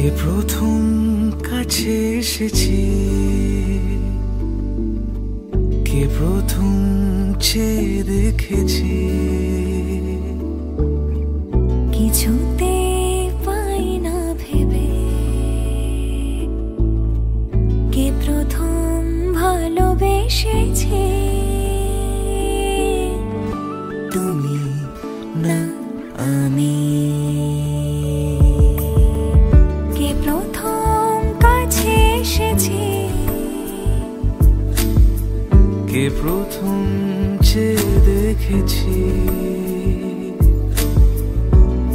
কে প্রথম কাছে এসেছি, কে প্রথম চেয়ে দেখেছি, কিছুতে পাই না ভেবে কে প্রথম ভালোবেসেছে। তুমি না আমি। কে প্রথম কাছে এসেছে, কে প্রথম চেয়ে দেখেছি,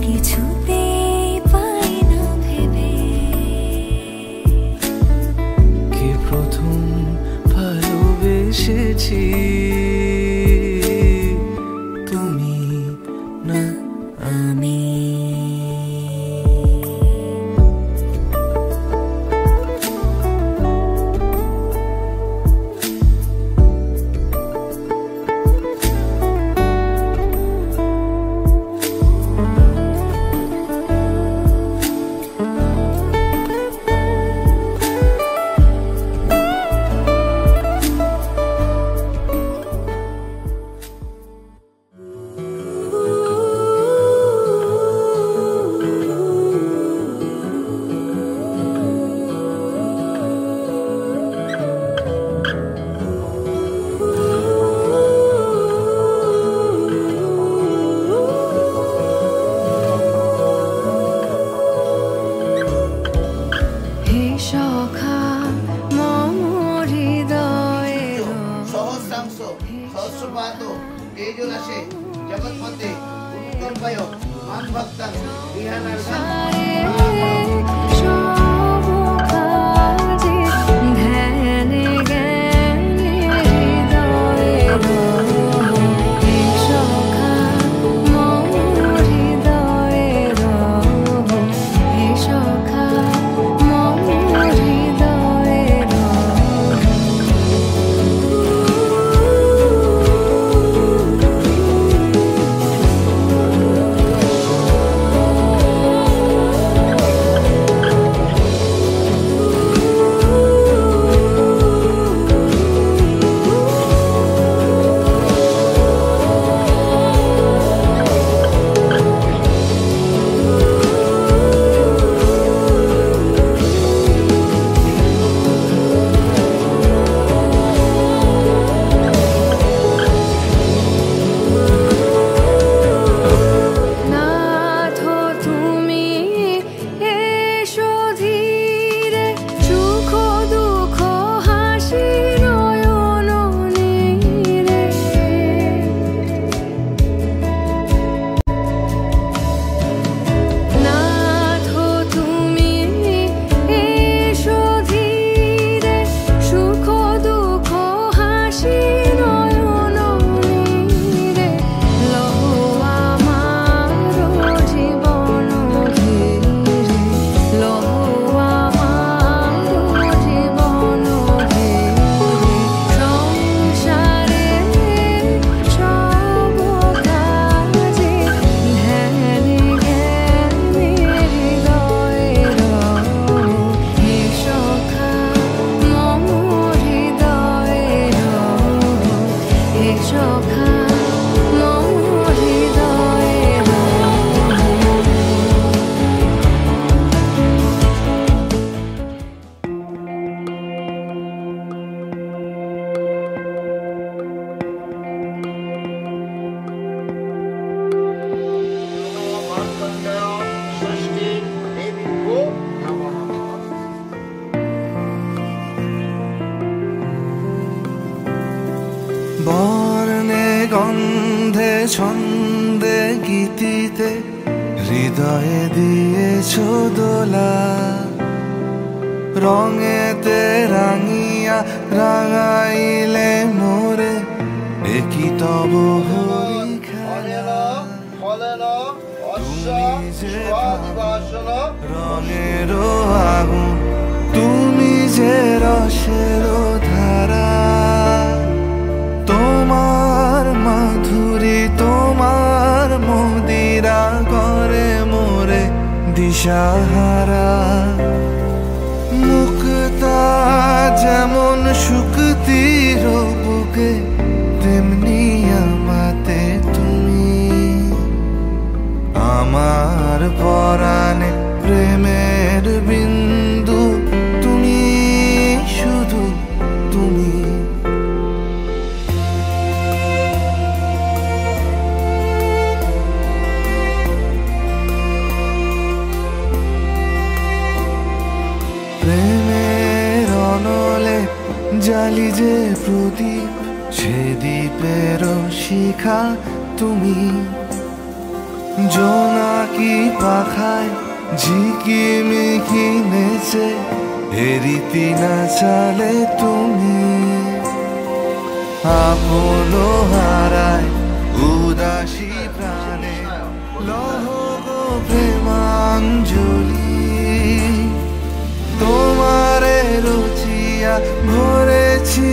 কিছুতে পাই না ভেবে কে প্রথম ভালোবেসেছি। তুমি না আমি। জগৎপতি উৎকল্পয় মান ভক্তাং বিহানার্ঘাং বর্ণে গন্ধে ছন্দে গীতিতে হৃদয়ে দিয়েছ দোলা, রঙেতে রাঙিয়া রাঙাইলে মোরে একই তব হরি খেলা। তুমি যে রঙের আগুন, তুমি যে রসের ধারা, তোমার মাধুরী তোমার মদিরা করে মোরে দিশাহারা মুক্তা যেমন শুকতির বুকে তেমনি আমাতে তুমি আমার পরাণে প্রেমের বিন্দু তুমি শুধু তুমি প্রেমের অনলে জালি যে প্রদীপ সে দ্বীপের শিখা তুমি জোনাকি পাখায় ঝিকিমিকি নেচে এরিতি না চালে তুমি আপন হারায় উদাসী প্রাণে লহ গো প্রেমাঞ্জলি তোমারে রুচিয়া ভরেছি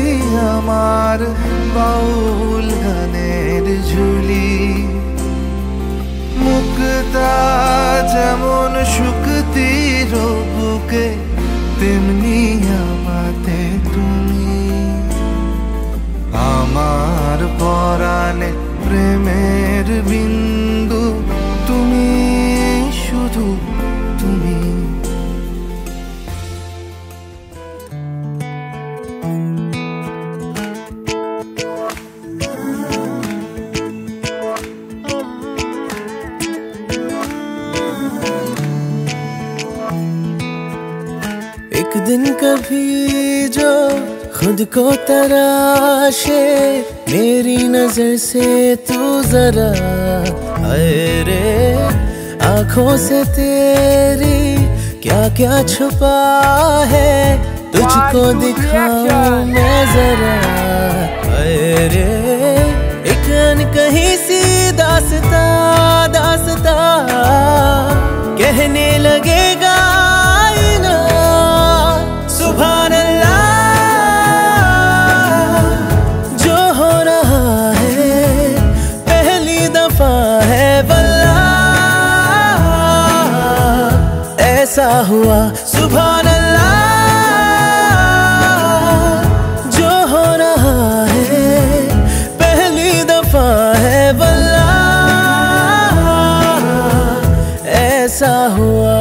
আমার বাউল গানের ঝুলি মুক্তা যেমন শুকতির বুকে তেমনি আমাতে তুমি আমার পরাণে প্রেমের বিন্দু তুমি শুধু তুমি एक दिन कभी जो खुद को तराशे मेरी नजर से तू जरा आए रे आंखों से तेरी क्या क्या छुपा है तुझको दिखाऊं मैं जरा आए रे एक अनकही सी दास्ता दास्ता कहने लगेगा सुभान अल्लाह जो हो रहा है पहली दफा है वल्लाह ऐसा हुआ सुभान अल्लाह जो हो रहा है पहली दफा है वल्लाह ऐसा हुआ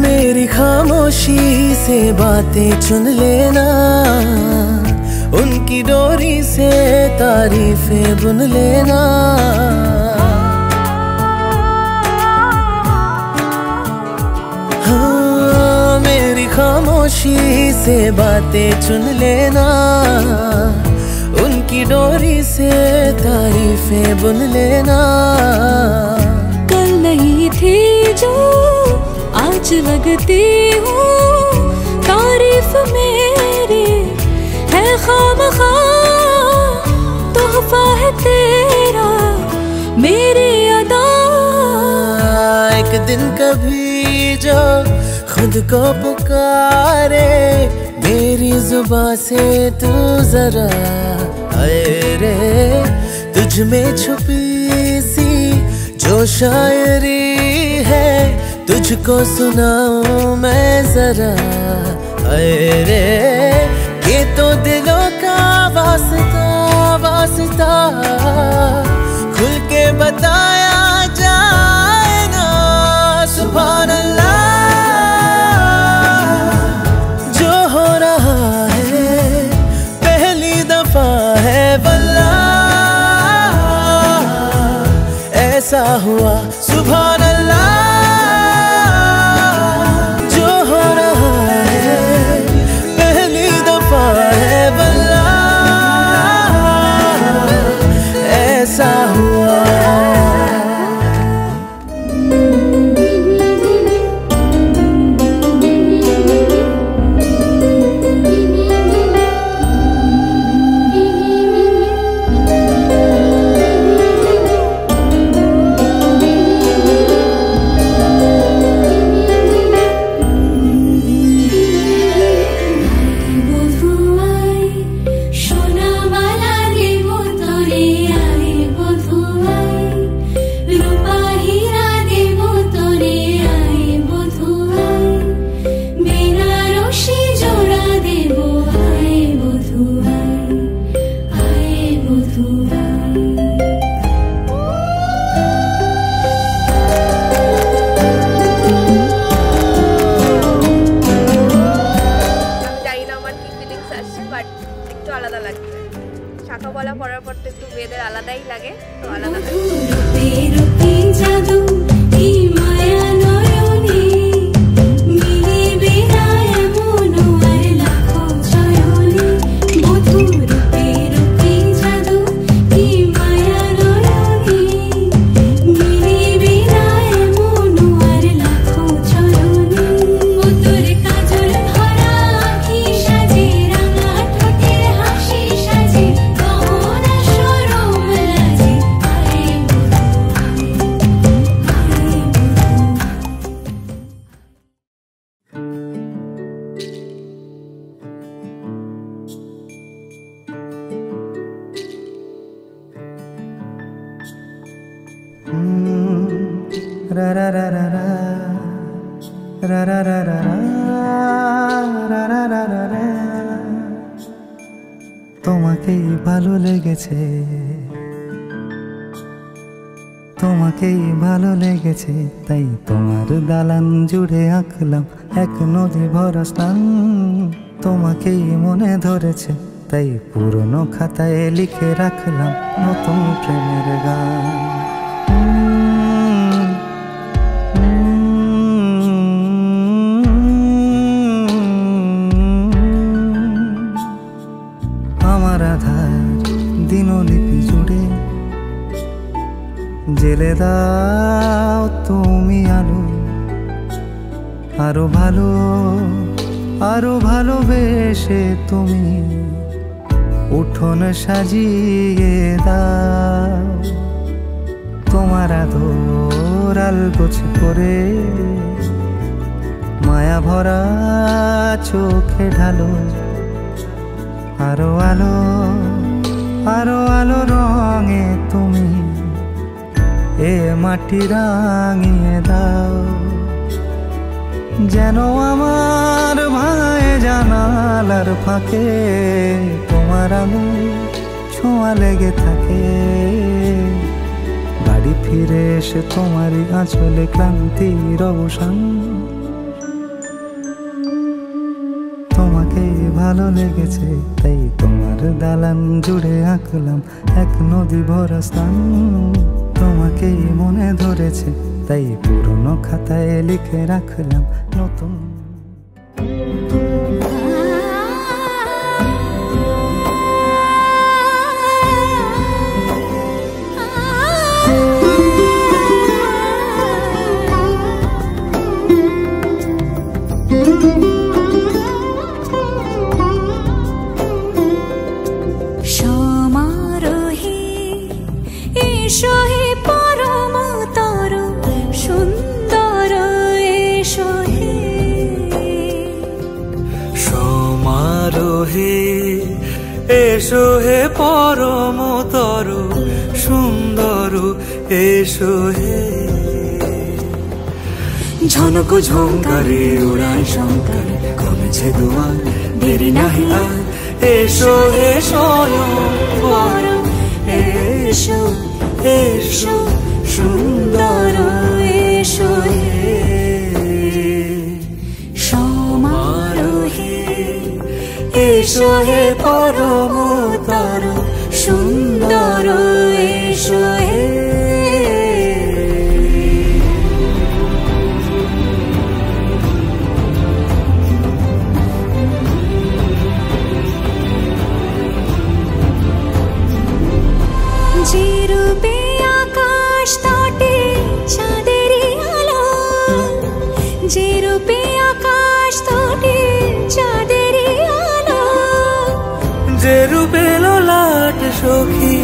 मेरी खामोशी से बातें चुन लेना उनकी डोरी से तारीफें बुन लेना हाँ मेरी खामोशी से बातें चुन लेना उनकी डोरी से तारीफें बुन लेना कल नहीं थी जो आज लगती हूँ तारीफ मेरी है खामखा तोहफा है तेरा मेरी अदा एक दिन कभी जो खुद को पुकारे मेरी जुबां से तू जरा आए रे तुझ में छुपी सी जो शायरी है तुझको सुनाऊं मैं जरा आए रे ये तो दिलों का वास्ता वास्ता खुल के बताया जाए ना सुभान अल्लाह जो हो रहा है पहली दफा है वल्लाह ऐसा हुआ सुभान अल्लाह শাখা পলা পরার পর তো একটু ওয়েদার আলাদাই লাগে, তো আলাদা জাদু কি মায়া নয়নে মিলিবে না এমন আর লাখো চয়নে মধুর রূপে জাদু কি মায়া নয়নে মিলিবে না এমন আর লাখো চয়নে মধুর কাজল ভরা আঁখি সাজে রাঙা ঠোঁটে হাসি সাজে গহনা সরম লাজে আরে রা রা রা রা রা রা রা রা রা রা রা রা রা রা। তোমাকেই ভালো লেগেছে, তোমাকেই ভালো লেগেছে, তাই তোমার দালান জুড়ে আঁকলাম এক নদী ভরা স্থান। তোমাকেই মনে ধরেছে, তাই পুরনো খাতায় লিখে রাখলাম নতুন প্রেমের গান। আমার আধার দিনলিপি জুড়ে জেলে দাও তুমি আলো, আরো ভালো আরো ভালোবেসে তুমি উঠোন সাজিয়ে দাও। তোমার আদর আলগোছে করে মায়া ভরা চোখে ঢালো, আরো আলো আরো আলো রঙে তুমি এ মাটি রাঙিয়ে দাও। যেন আমার ভাই জানালার ফাঁকে তোমার আলো ছোঁয়া লেগে থাকে। বাড়ি ফিরে এসে তোমারই আঁচলে ক্লান্তির অবসান। তোমাকেই ভালো লেগেছে, তাই তোমার দালান জুড়ে আঁকলাম এক নদী ভরা স্থান। তোমাকেই মনে ধরেছে, তাই পুরনো খাতায় লিখে রাখলাম নতুন। সমারোহে এসো হে পরম তর সুন্দর এসো হে। সমারোহে এসো হে পরমতর সুন্দর এসো হে। ঝনক ঝঙ্কারে উড়ায় শঙ্কর কমেছে দুয়ার দেরি নাহি আর। এসো হে স্বয়ং পরম এসো এসো সুন্দর এসো হে। সমারোহে এসো হে পরমতর সুন্দর এসো হে। যে রূপে আকাশ তটে চাঁদেরই আলো, যে রূপে আকাশ তটে চাঁদেরই আলো, যে রূপে ললাট সখী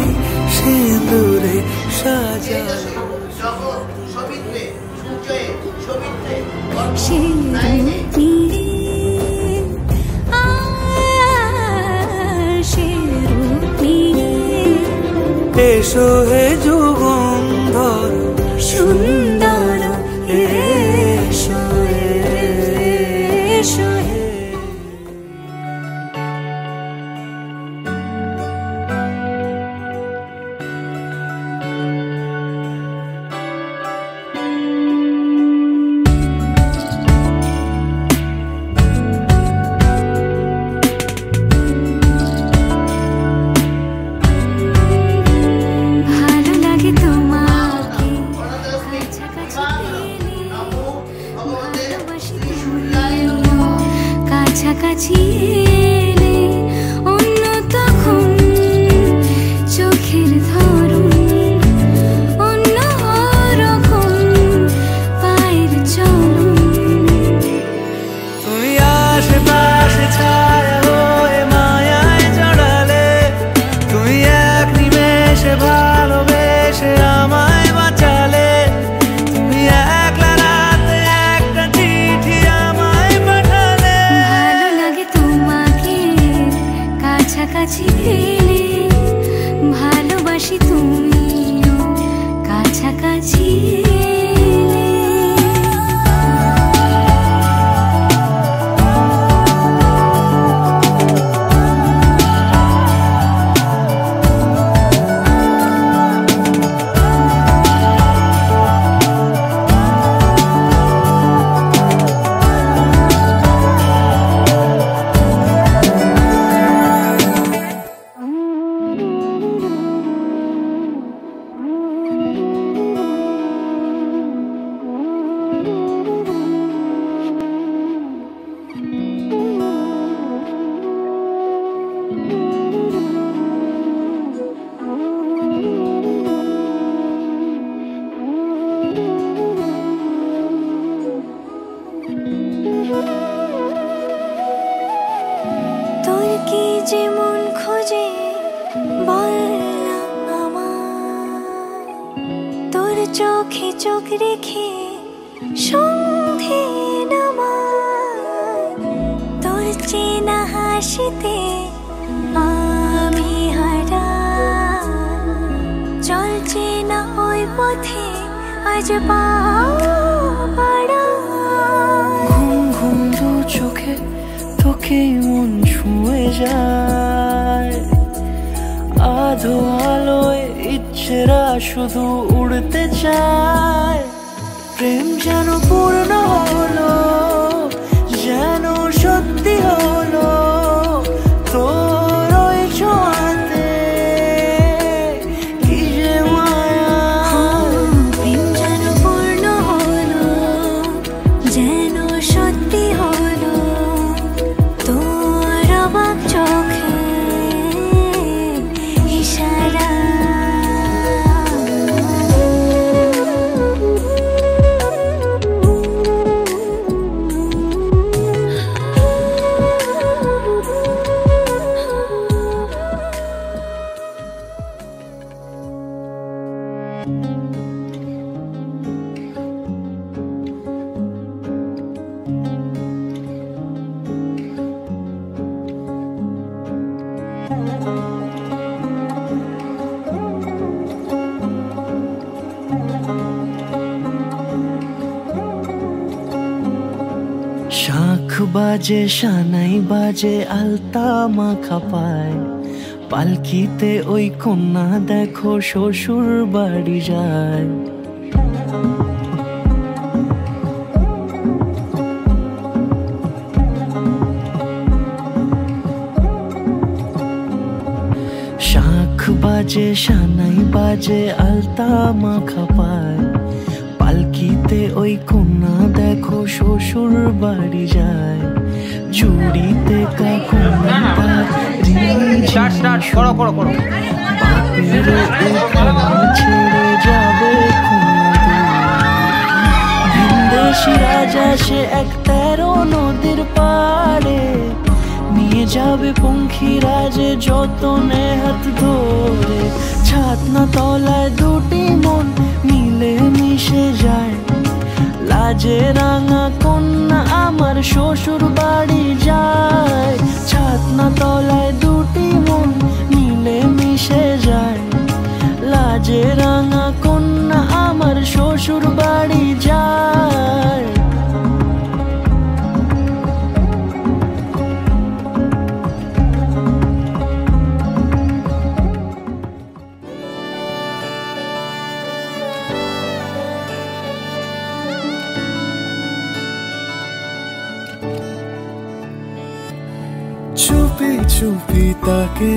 সিঁদুরে সাজালো। জগৎ সবিত্রে সূর্যে সবিত্রে সে রূপ নিয়ে সে রূপ নিয়ে এসো হে যুগন্ধর সুন্দর এসো এসো হে। কাছাকাছি এলে অন্য তখন চোখের ধরন অন্য রকম পায়ের চলন। তুমি আশেপাশে ছায়া হয়ে মায়ায় জড়ালে, তুমি এক নিমেষে ভালোবেসে আমায় বাঁচালে, তুমি একলা রাতে একটা চিঠি আমায় পাঠালে। ভালো লাগে তোমাকে কাছাকাছি পেলে, ভালোবাসি তুমিও কাছাকাছি এলে। তোর কি যে মন খোঁজে বল না আমায়, তোর চোখে চোখ রেখে সন্ধে নামায়, তোর চেনা হাসিতে আমি হারাই, চল চেনা ওই পথে আজ পা বাড়াই। ঘুম ঘুম দু চোখে তোকে মন ছুঁয়ে যায়, আধো আলোয় ইচ্ছেরা শুধু উড়তে চায়। প্রেম যেন পূর্ণ হলো, যেন সত্যি হলো, তোর ওই ছোঁয়াতে কি যে মায়া। প্রেম যেন পূর্ণ হলো, যেন সত্যি হলো, তোর অবাক চোখে ইশারা। শাখ বাজে সানাই বাজে আলতা মাখা পায়, পালকিতে ওই কন্যা দেখো শ্বশুর বাড়ি যায়। শাখ বাজে সানাই বাজে আলতা মাখা পায়, পালকিতে ওই কন্যা দেখো শ্বশুর বাড়ি যায়। চুড়িতে কাকুনা বাপের ছেড়ে যাবে ভিনদেশি রাজা সে এক 13 নদীর পাড়ে, নিয়ে যাবে পঙ্খী রাজে যতনে হাত ধরে। ছাতনা তলায় দুটি মন মিলে মিশে যায়, লাজে রাঙা কন্যা আমার শ্বশুর বাড়ি যায়। ছাতনা তলায় দুটি মন মিলে মিশে যায়, লাজে রাঙা কন্যা আমার শ্বশুর বাড়ি যায়। চুপি চুপি তাকে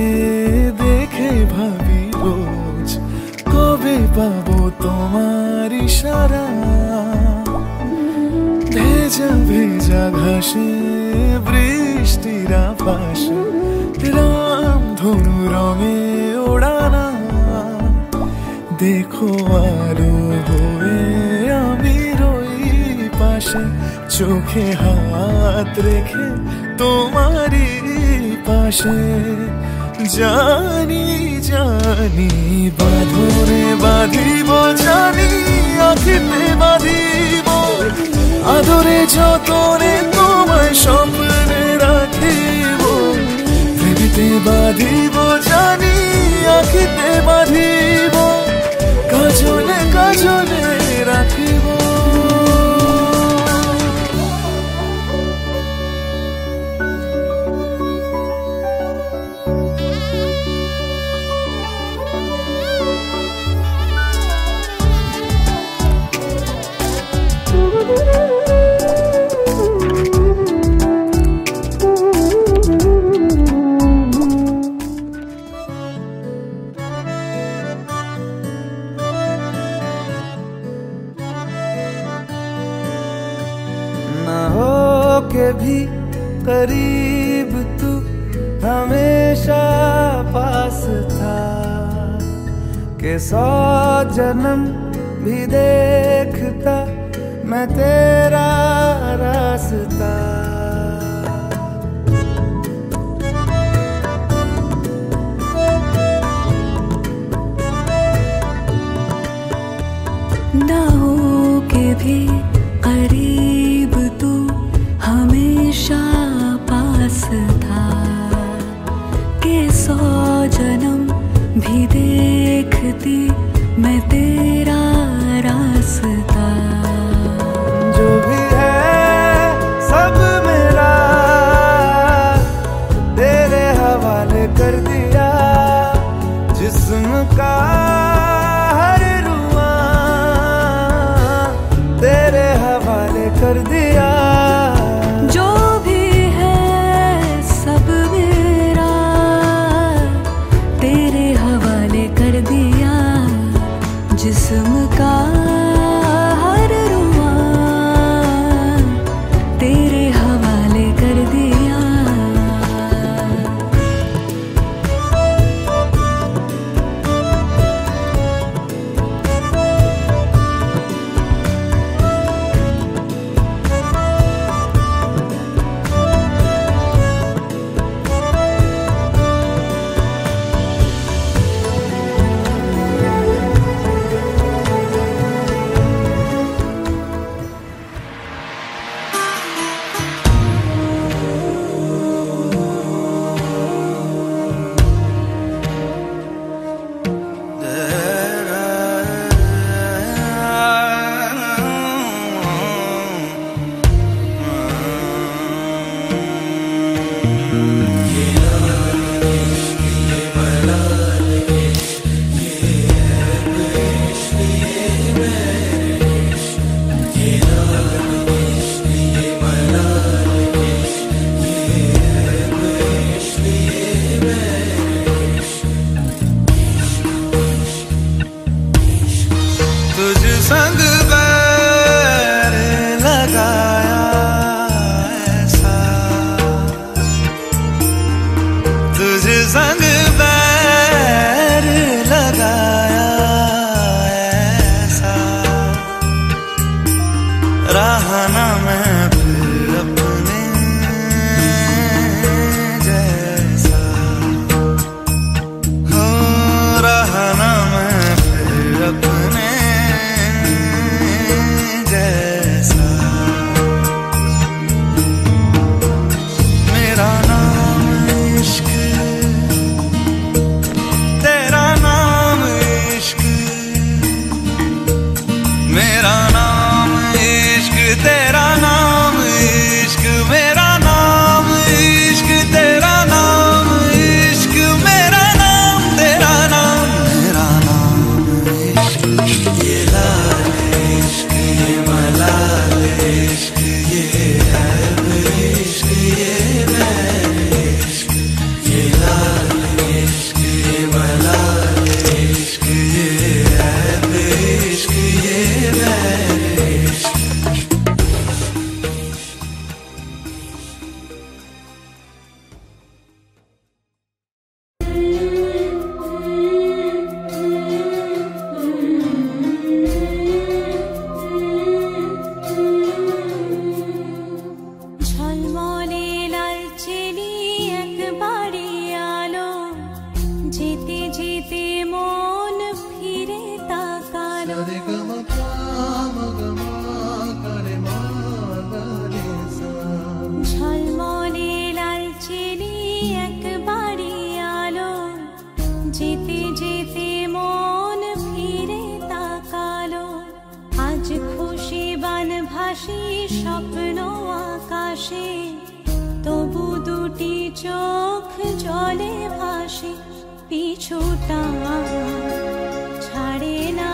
দেখে ভাবি রোজ, কবে পাবো তোমার ইশারা। ভেজা ভেজা ভেজা ঘাসে বৃষ্টির আভাসে রামধনু রঙে ওড়ানা দেখো আলো হয়ে আমি রই পাশে চোখে হাত রেখে তোমারই পাশে জানি জানি বাঁধনে বাঁধিব জানি আঁখিতে বাঁধিব আদরে যতনে তোমায় স্বপ্নে রাখিব পৃথিবীতে বাঁধিব জানি আঁখিতে বাঁধিব কাজলে কাজলে রাখিব के भी करीब तू हमेशा पास था के 100 जन्म भी देखता मैं तेरा रास्ता ना हो के भी करीब तू हमेशा पास था के 100 जन्म भी देखती मैं तेरा रास्ता जो भी है सब मेरा तेरे हवाले कर दिया जिस्म का हर रुआ तेरे हवाले कर दिया जो भी है सब मेरा तेरे हवाले कर दिया जिस्म का हर रुआ तेरे हवाले कर दिया তবু দুটি চোখ জলে ভাসে পিছুটা ছাড়ে না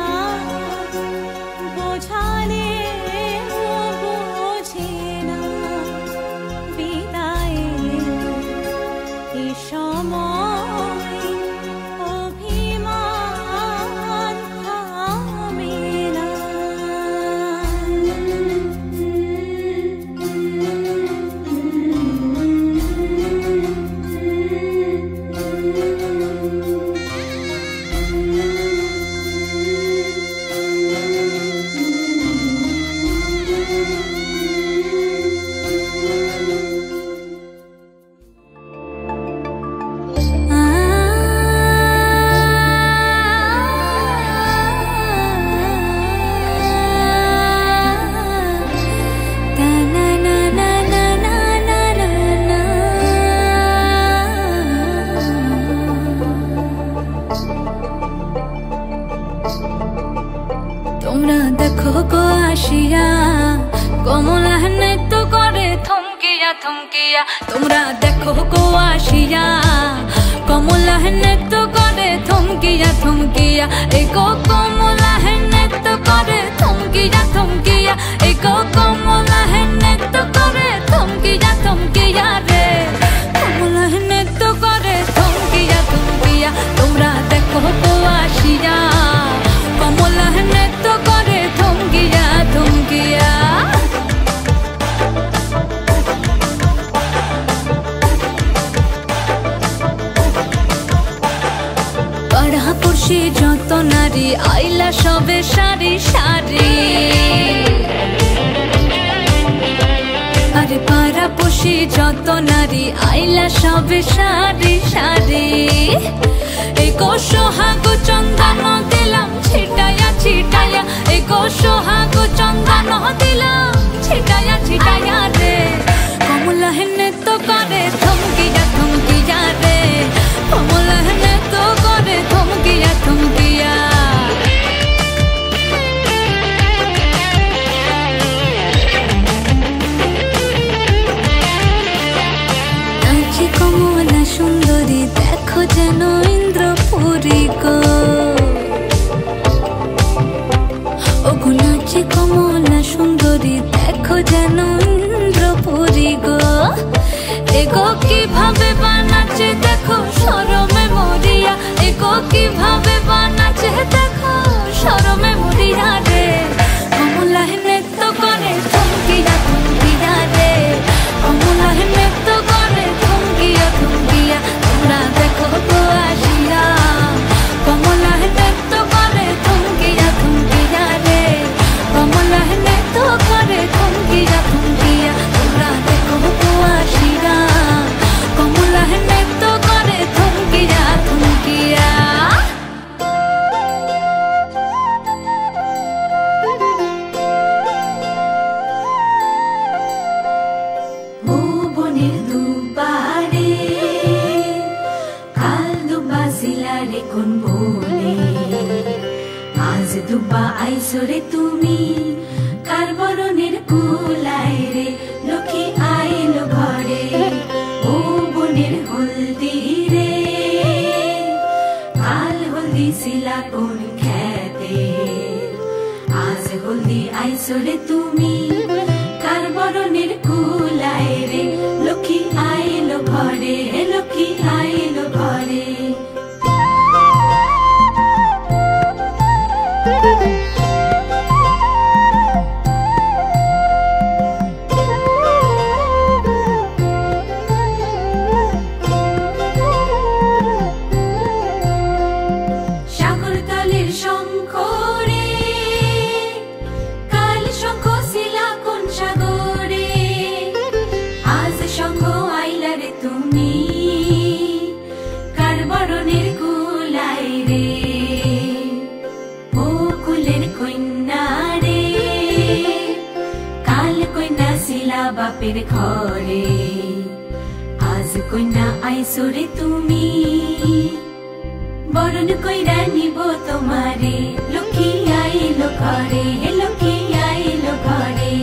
বোঝালে বোঝে না বিদায় এ সময় অভিমান থামে না। তোমরা দেখো গো আসিয়া কমলা নৃত্য করে থমকিয়া থমকিয়া। তোমরা দেখো গো আসিয়া কমলা নৃত্য করে থমকিয়া থমকিয়া। এই গো কমলা নৃত্য করে থমকিয়া থমকিয়া। এই গো কমলা নৃত্য করে থমকিয়া থমকিয়া রে। কমলা নৃত্য করে থমকিয়া থমকিয়া। তোমরা দেখো গো আসিয়া কমলা নৃত্য করে থমকিয়া থমকিয়া। পাড়াপড়শি যত নারী আইলা সবে সারি সারি। আরে পাড়াপড়শি যত নারী আইলা সবে সারি সারি। এই গো সোহাগ চন্দন দিলাম ছিটায়া ছিটায়া। এই গো সোহাগ চন্দন দিলাম ছিটায়া ছিটায়া রে। কমলা নৃত্য করে থমকিয়া থমকিয়া রে। কমলা নৃত্য করে থমকিয়া থমকিয়া। নাচে কমলা সুন্দরী দেখো যেন ইন্দ্রপুরী গো। ওগো নাচে কমলা সুন্দরী দেখো যেন ইন্দ্রপুরী গো। এগো কিভাবে বানাচ্ছে দেখো শরমে মরিয়া। এগো কিভাবে বানাচ্ছে দেখো শরমে মরিয়া রে। কমলা নৃত্য করে থমকিয়া থমকিয়া রে। কমলা নৃত্য করে থমকিয়া থমকিয়া। তোমরা দেখো গো আসিয়া কমলা নৃত্য করে থমকিয়া থমকিয়া রে। কমলা নৃত্য করে থমকিয়া থমকিয়া। তোমরা দেখো গো আসিয়া কমলা নৃত্য করে থমকিয়া থমকিয়া। ভুবনের দুবারে কাল দুবা সিলারে কোন বলে। আজ দুবা আইসরে তুমি কার বরণের কুলায় রে। লক্ষ্মী আইলো ঘরে ও বনের হলদি রে। কাল হলদি সিলা কোন খেতে। আজ হলদি আইসরে তুমি কার বরণের কুলায় রে। লক্ষ্মী আইলো ঘরে লক্ষ্মী আইলো ঘরে। সাগর তলের শঙ্খ রে কাল শঙ্খ শিলা কোন সাগরে। আজ শঙ্খ আইলা রে তুমি কার বরণের কুলায় রে। ও কুলের কন্যা রে কাল কন্যা শিলা বাপের ঘরে। আজ কন্যা আইসরে তুমি বরণ কইরা নিব তোমারে। লক্ষ্মী আইলো ঘরে লক্ষ্মী আইলো ঘরে।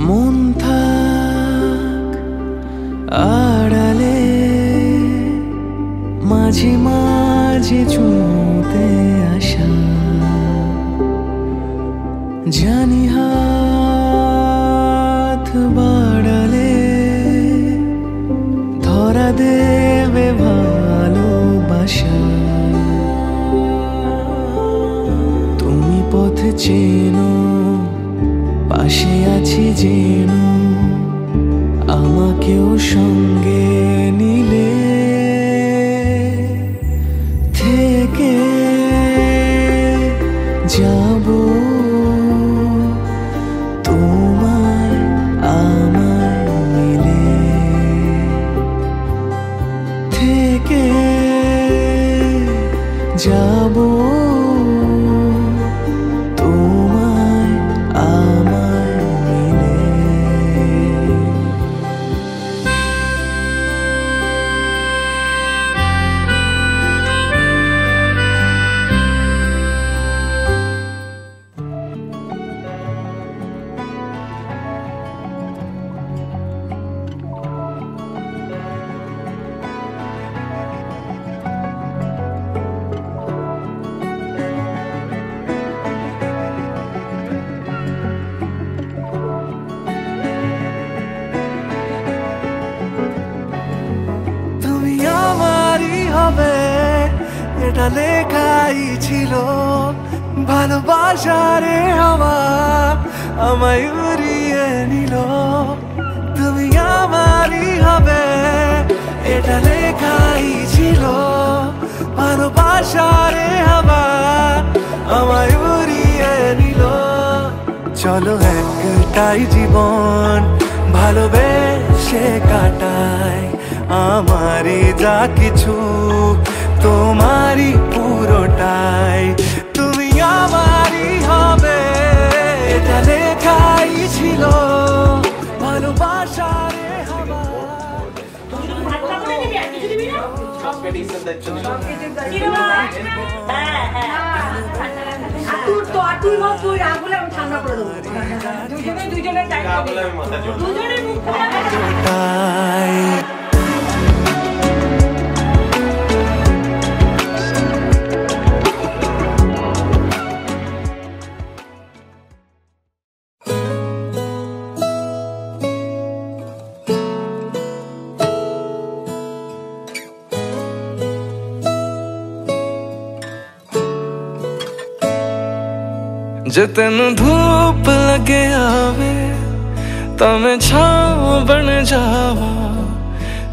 মন থাক আড়ালে, মাঝে মাঝে ছুঁতে আসা, জানি হাত বাড়ালে ধরা দেবে ভালোবাসা। তুমি পথ চেনো, পাশে আছি যেন, আমাকেও সঙ্গে নিলে থেকে যাব তোমায় আমায় মিলে, থেকে যাব তোমায় আমায় মিলে। তুমি আমারই হবে এটা লেখাই ছিল, ভালোবাসারে হাওয়া আমায় উড়িয়ে নিল। তুমি আমারই হবে এটা লেখাই ছিল, ভালোবাসারে হাওয়া আমায় উড়িয়ে নিল। চলো একটাই জীবন ভালোবেসে কাটাই, আমারই যা কিছু তোমারই পুরোটাই। তুমি আমারই হবে এটা লেখাই ছিল, ভালোবাসারে হাওয়া। जे तेन धूप लगे आवे ता मैं छाँव बन जावा,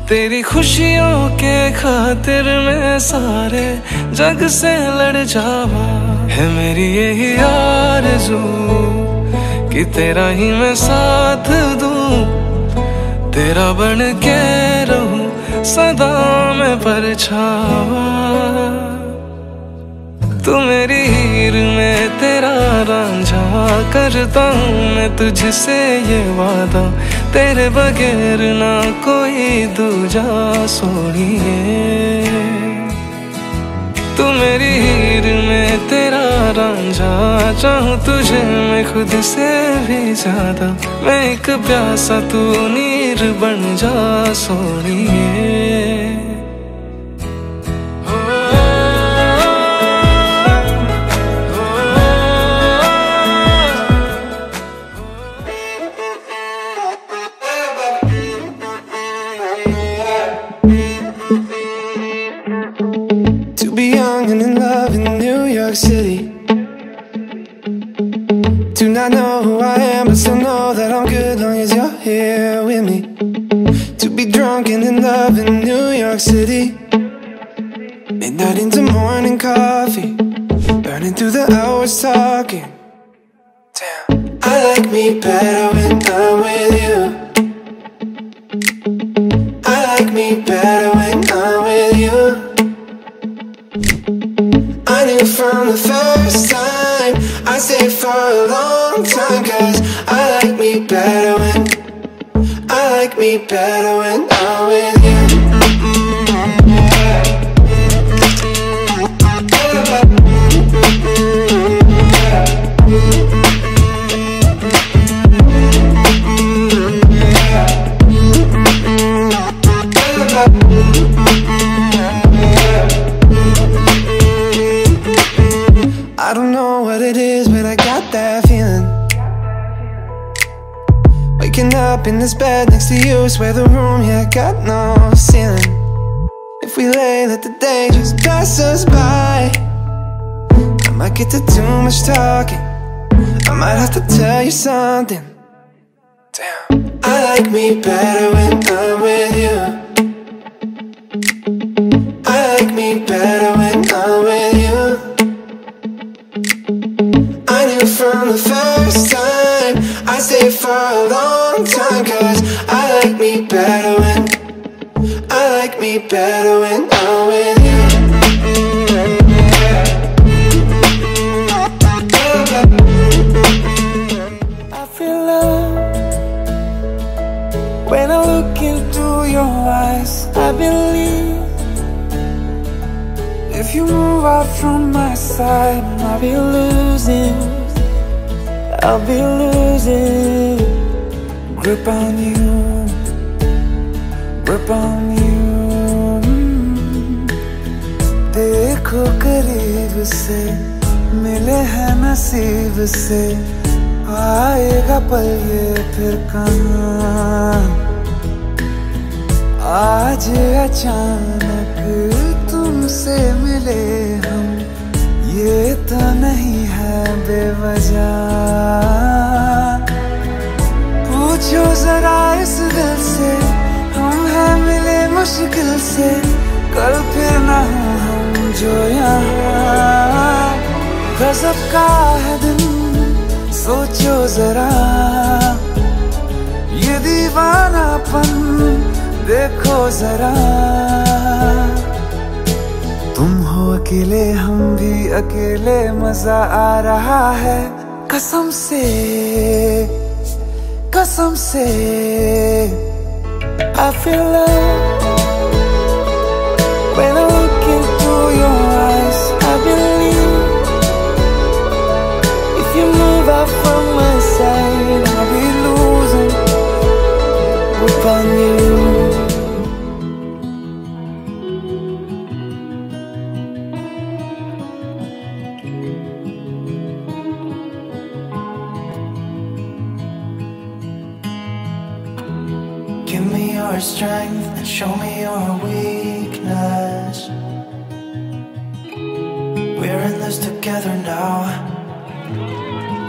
तेरी खुशियों के खातिर मैं सारे जग से लड़ जावा। है मेरी यही आरज़ू कि तेरा ही मैं साथ दूं, तेरा बन के रहूं सदा मैं परछावा। तू मेरी हीर में तेरा रांझा, करता हूँ मैं तुझसे ये वादा, तेरे बगैर ना कोई दूजा सोनिए। तू मेरी हीर में तेरा रांझा, चाहूँ तुझे मैं खुद से भी ज्यादा, मैं एक प्यासा तू नीर बन जा सोनिए। City. Do not know who I am, but still know that I'm good long as you're here with me. To be drunk and in love in New York City, midnight into morning coffee, burning through the hours talking. Damn, I like me better when I'm with you. I like me better when I'm with you. I knew from the first time I'd stay for a long time, 'cause I like me better when I'm with you. that feeling. Waking up in this bed next to you, swear the room, yeah, got no ceiling. If we lay, let the day just pass us by. I might get to too much talking, I might have to tell you something. Damn. I like me better when I'm with you. I like me better when I'm with you. I knew from the first time I'd stay for a long time, 'cause I like me better when I'm with you. I feel love when I look into your eyes. I believe if you move out from my side, I'll be losing grip on you, grip on you. देखो करीब से, मिले हैं नसीब से, आएगा पल ये फिर कहाँ। आज अचानक तुमसे मिले हम, ये तो नहीं है बेवजह। पूछो जरा इस दिल से, हम हैं मिले मुश्किल से, कल फिर ना हो हम जो यहाँ। गजब का है दिन, सोचो जरा, ये दीवानापन देखो जरा। तुम हो अकेले, हम भी अकेले, मजा आ रहा है कसम से, कसम से। I feel love when I look into your eyes. I believe if you move out from my side, I'll be losing grip on you. Give me your strength and show me your weakness. We're in this together now.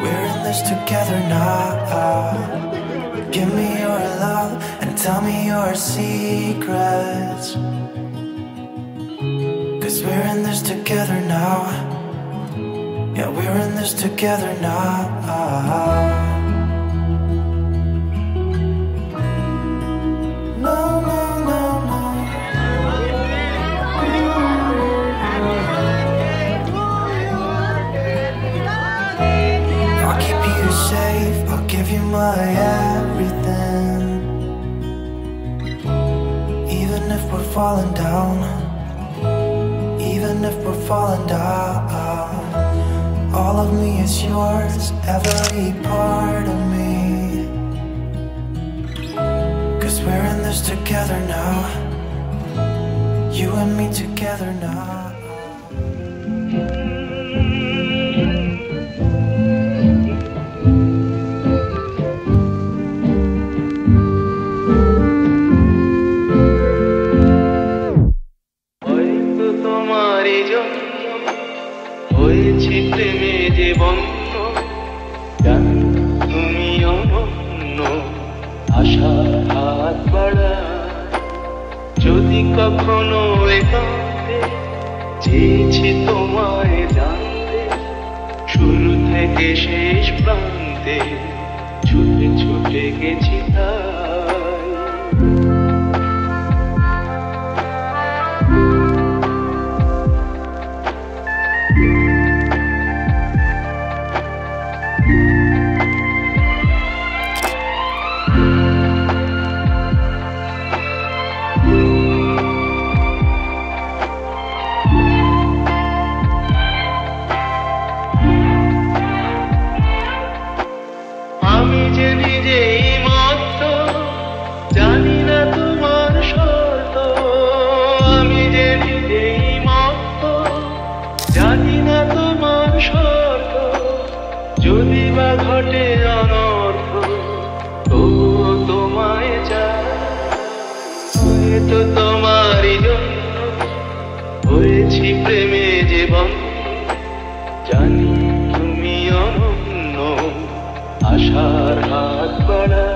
We're in this together now. Give me your love and tell me your secrets. 'Cause we're in this together now. Yeah, we're in this together now. Safe, I'll give you my everything. Even if we're falling down, even if we're falling down, all of me is yours, every part of me. 'Cause we're in this together now, you and me together now. যদি কখনো একান্তে চেয়েছি তোমায় জানতে, শুরু থেকে শেষ প্রান্তে ছুটে ছুটে গেছি তাই। আমি যে নিজেই মত্ত বা ঘটে অনর্থ তবুও তোমায় চাই হয়তো তোমারই জন্য হয়েছি প্রেমে জীবন জানি তুমি অনন্য আশার হাত বাড়া